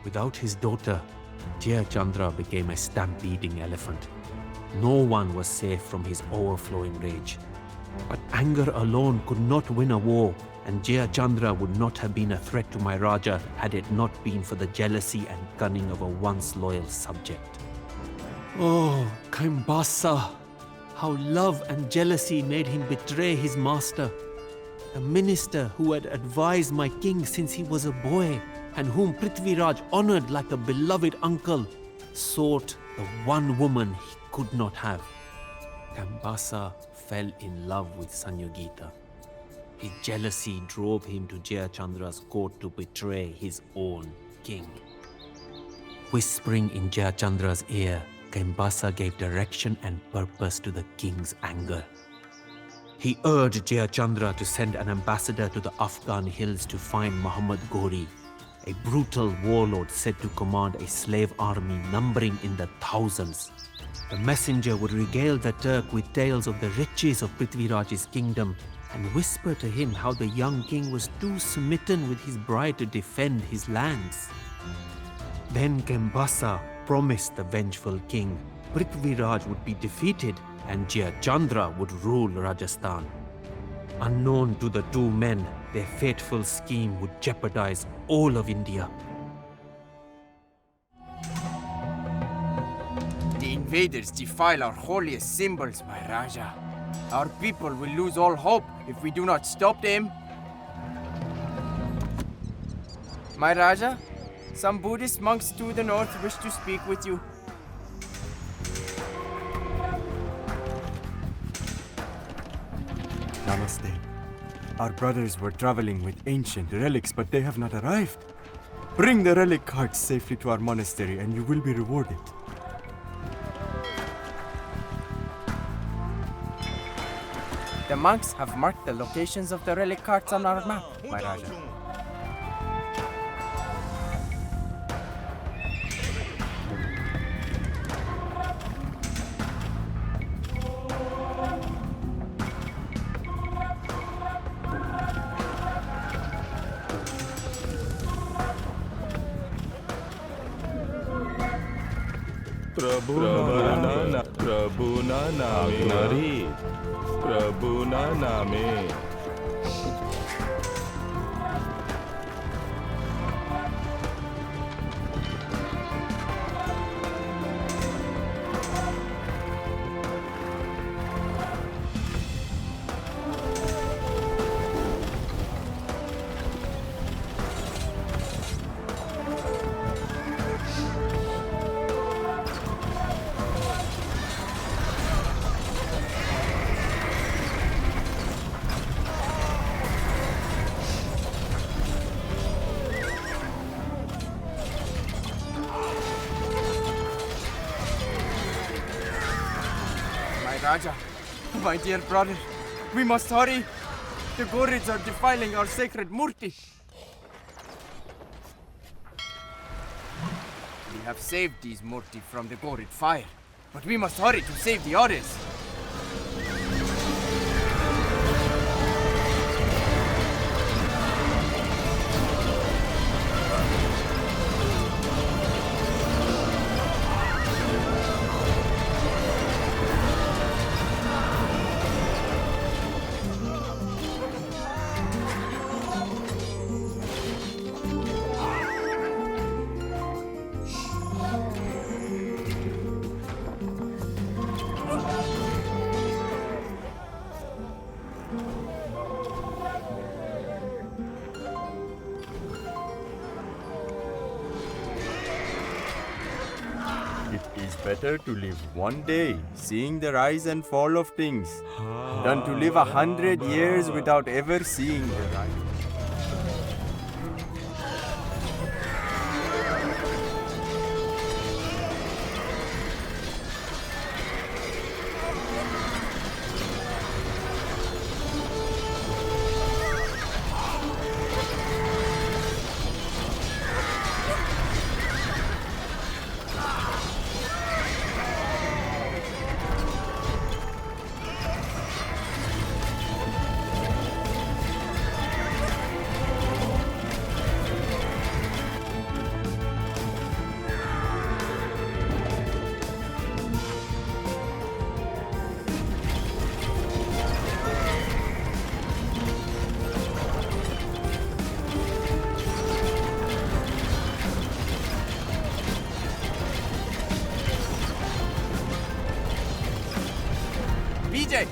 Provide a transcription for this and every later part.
Without his daughter, Jayachandra became a stampeding elephant. No one was safe from his overflowing rage. But anger alone could not win a war, and Jayachandra would not have been a threat to my Raja had it not been for the jealousy and cunning of a once loyal subject. Oh, Kaimbasa! How love and jealousy made him betray his master. The minister who had advised my king since he was a boy, and whom Prithviraj honored like a beloved uncle, sought the one woman he could not have. Kaimbasa fell in love with Sanyogita. His jealousy drove him to Jayachandra's court to betray his own king. Whispering in Jayachandra's ear, Kaimbasa gave direction and purpose to the king's anger. He urged Jayachandra to send an ambassador to the Afghan hills to find Muhammad Ghori, a brutal warlord said to command a slave army numbering in the thousands. The messenger would regale the Turk with tales of the riches of Prithviraj's kingdom and whisper to him how the young king was too smitten with his bride to defend his lands. Then Kaimbasa promised the vengeful king Prithviraj would be defeated and Jayachandra would rule Rajasthan. Unknown to the two men, their fateful scheme would jeopardize all of India. The invaders defile our holiest symbols, my Raja. Our people will lose all hope if we do not stop them. My Raja, some Buddhist monks to the north wish to speak with you. Namaste. Our brothers were traveling with ancient relics, but they have not arrived. Bring the relic carts safely to our monastery and you will be rewarded. The monks have marked the locations of the relic carts on our map, my Raja. प्रभु ना नामे प्रभु ना नामे Raja, my dear brother, we must hurry. The Ghorids are defiling our sacred murti. We have saved these murti from the Ghorid fire, but we must hurry to save the others. It is better to live one day seeing the rise and fall of things than to live 100 years without ever seeing the rise. Vijay,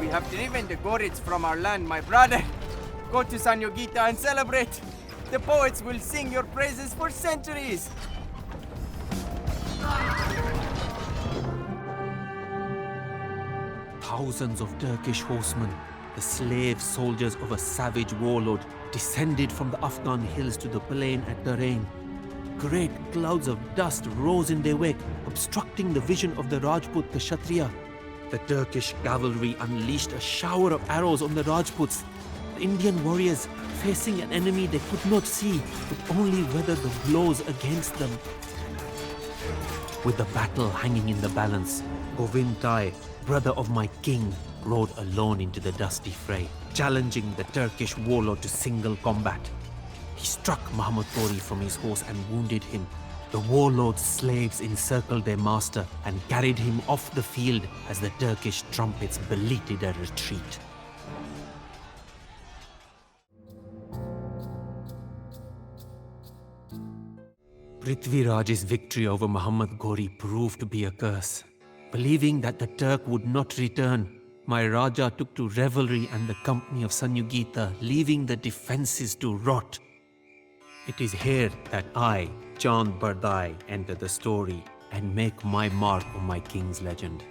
we have driven the Gorids from our land, my brother. Go to Sanyogita and celebrate. The poets will sing your praises for centuries. Thousands of Turkish horsemen, the slave soldiers of a savage warlord, descended from the Afghan hills to the plain at Darain. Great clouds of dust rose in their wake, obstructing the vision of the Rajput Kshatriya. The Turkish cavalry unleashed a shower of arrows on the Rajputs. The Indian warriors, facing an enemy they could not see, could only weather the blows against them. With the battle hanging in the balance, Govind Rai, brother of my king, rode alone into the dusty fray, challenging the Turkish warlord to single combat. He struck Muhammad Ghori from his horse and wounded him. The warlord's slaves encircled their master and carried him off the field as the Turkish trumpets beleaguered a retreat. Prithviraj's victory over Muhammad Ghori proved to be a curse. Believing that the Turk would not return, my Raja took to revelry and the company of Sanyogita, leaving the defences to rot. It is here that I, Chand Bardai, enter the story and make my mark on my king's legend.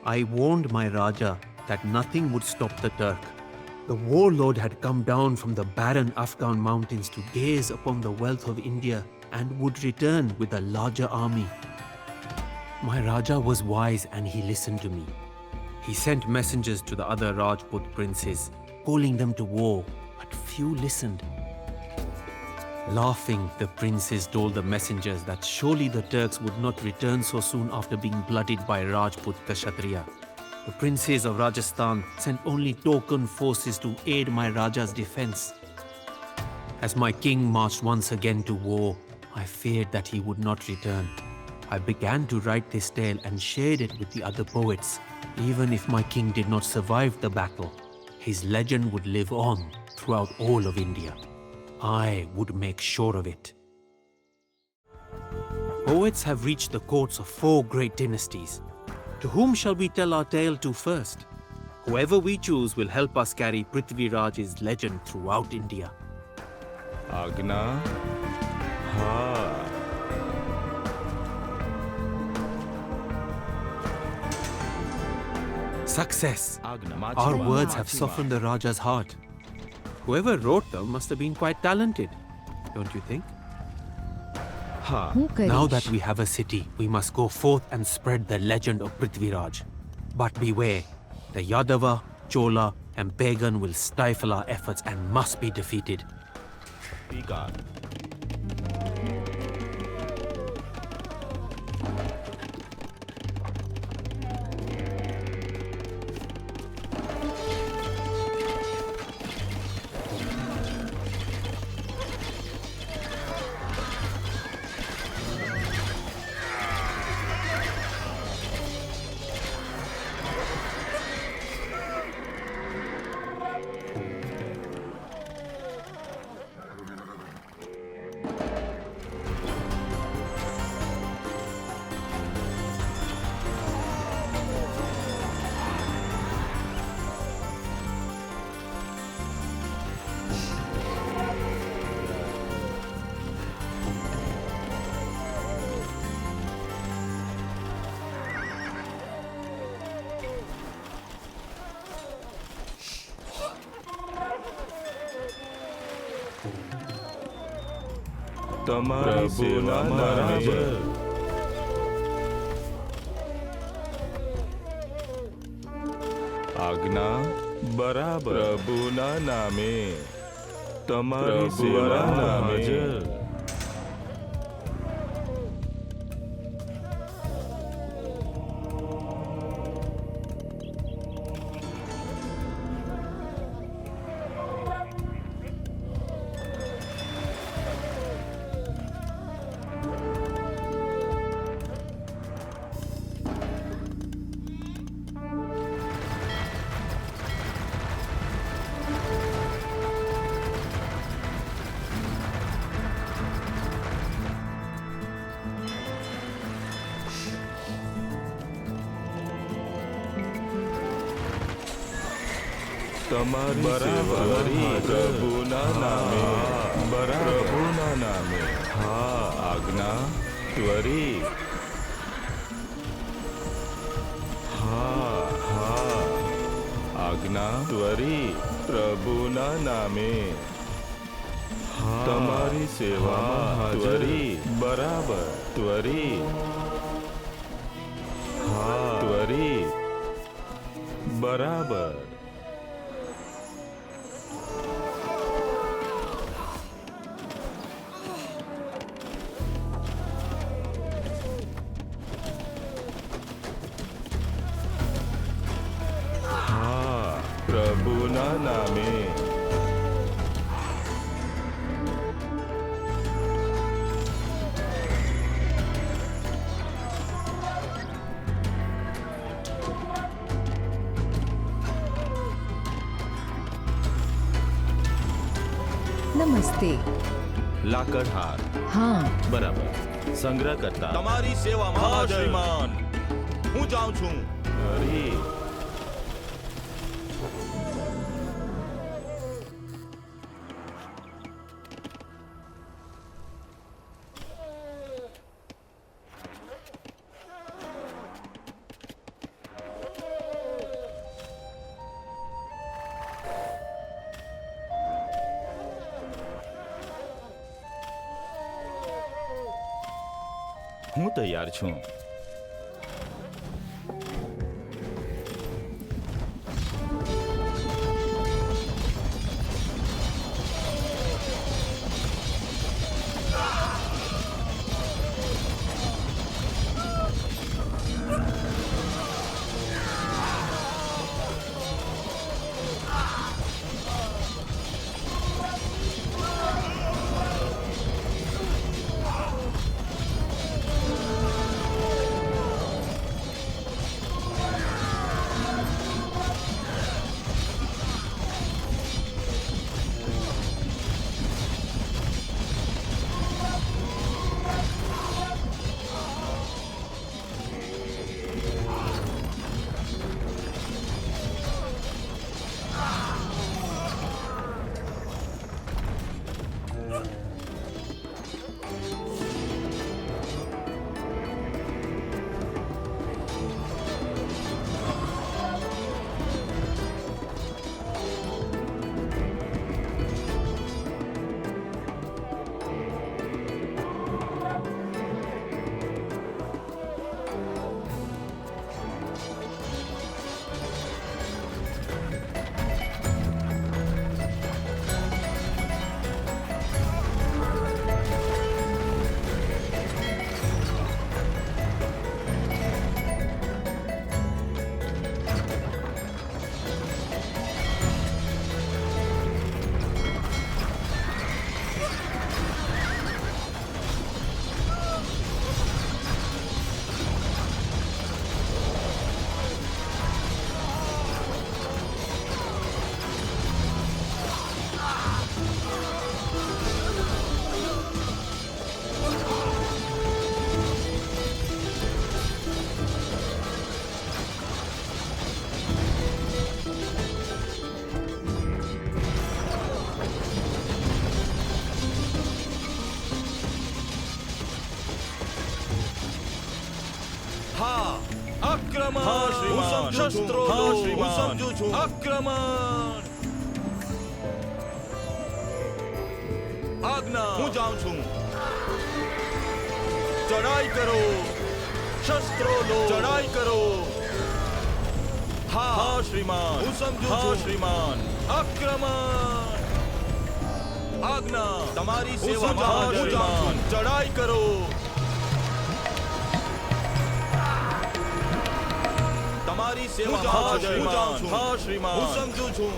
I warned my Raja that nothing would stop the Turk. The warlord had come down from the barren Afghan mountains to gaze upon the wealth of India and would return with a larger army. My Raja was wise and he listened to me. He sent messengers to the other Rajput princes, calling them to war, but few listened. Laughing, the princes told the messengers that surely the Turks would not return so soon after being blooded by Rajput Kshatriya. The princes of Rajasthan sent only token forces to aid my Raja's defense. As my king marched once again to war, I feared that he would not return. I began to write this tale and shared it with the other poets. Even if my king did not survive the battle, his legend would live on throughout all of India. I would make sure of it. Poets have reached the courts of 4 great dynasties. To whom shall we tell our tale to first? Whoever we choose will help us carry Prithviraj's legend throughout India. Agna? Ha. Success! Agna. Our words have softened the Raja's heart. Whoever wrote them must have been quite talented, don't you think? Ha. Now that we have a city, we must go forth and spread the legend of Prithviraj. But beware, the Yadava, Chola and Pagan will stifle our efforts and must be defeated. Tika. તમારી સેવામાં હાજર. આજ્ઞા બરાબર. પ્રભુના નામે તમારી સેવામાં હાજર. તમારી સેવા કરી પ્રભુના નામે પ્રભુના નામે હા આજ્ઞા ત્વરિત હા હા આજ્ઞા ત્વરિત પ્રભુના નામે તમારી સેવામાં ત્વરિત બરાબર ત્વરિત હા ત્વરિત બરાબર હા પ્રભુના નામે નમસ્તે. લાકડ હાર હા, બરાબર સંગ્રહ કરતા તમારી સેવામાં હા, શ્રીમાન હું જાઉં છું. અરે હું તૈયાર છું. હા આક્રમણ હા, શ્રીમાન. હું સમજુ છું. શસ્ત્રો હા, લો. શ્રીમાન. હું સમજુ છું. આક્રમણ આજ્ઞા હું જાઉં છું. ચડાઈ કરો. શસ્ત્રો લો. ચડાઈ કરો. હા હા શ્રીમાન હું સમજુ હા છું. શ્રીમાન આક્રમણ આજ્ઞા તમારી હું સેવામાં સમજુ હું છું. જાઉં છું. ચડાઈ કરો. તમારી સેવામાં હા, હું શ્રીમાન. જાઉં છું. હા, શ્રીમાન. હું સમજુ છું.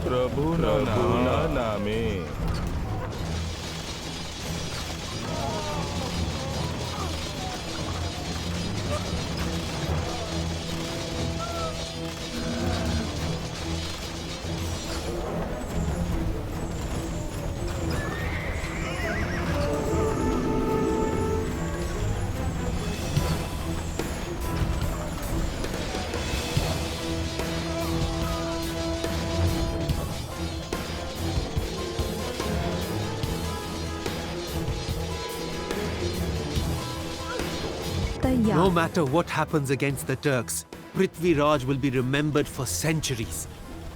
પ્રભુના નામે तैयार। No matter what happens against the Turks, Prithviraj will be remembered for centuries.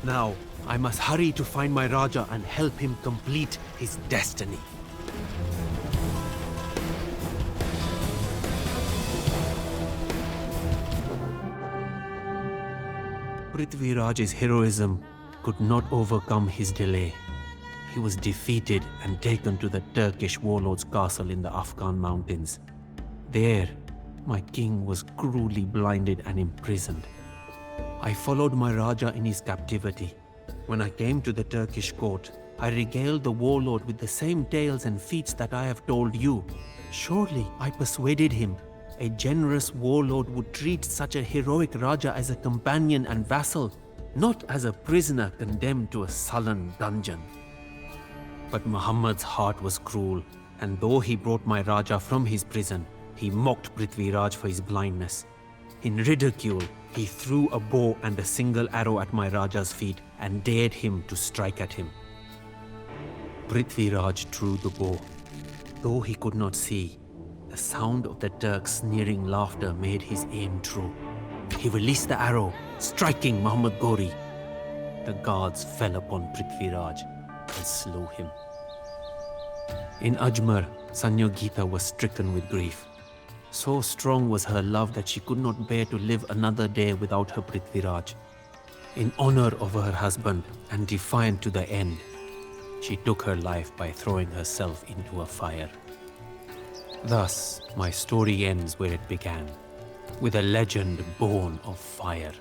Now, I must hurry to find my Raja and help him complete his destiny. Prithviraj's heroism could not overcome his delay. He was defeated and taken to the Turkish warlord's castle in the Afghan mountains. There, my king was cruelly blinded and imprisoned. I followed my Raja in his captivity. When I came to the Turkish court, I regaled the warlord with the same tales and feats that I have told you. Surely I persuaded him. A generous warlord would treat such a heroic Raja as a companion and vassal, not as a prisoner condemned to a sullen dungeon. But Muhammad's heart was cruel, and though he brought my Raja from his prison, he mocked Prithviraj for his blindness. In ridicule, he threw a bow and a single arrow at my Raja's feet and dared him to strike at him. Prithviraj drew the bow. Though he could not see, the sound of the Turks' sneering laughter made his aim true. He released the arrow, striking Muhammad Gori. The guards fell upon Prithviraj and slew him. In Ajmer, Sanyogita was stricken with grief. So strong was her love that she could not bear to live another day without her Prithviraj. In honor of her husband and defiant to the end, she took her life by throwing herself into a fire. Thus, my story ends where it began, with a legend born of fire.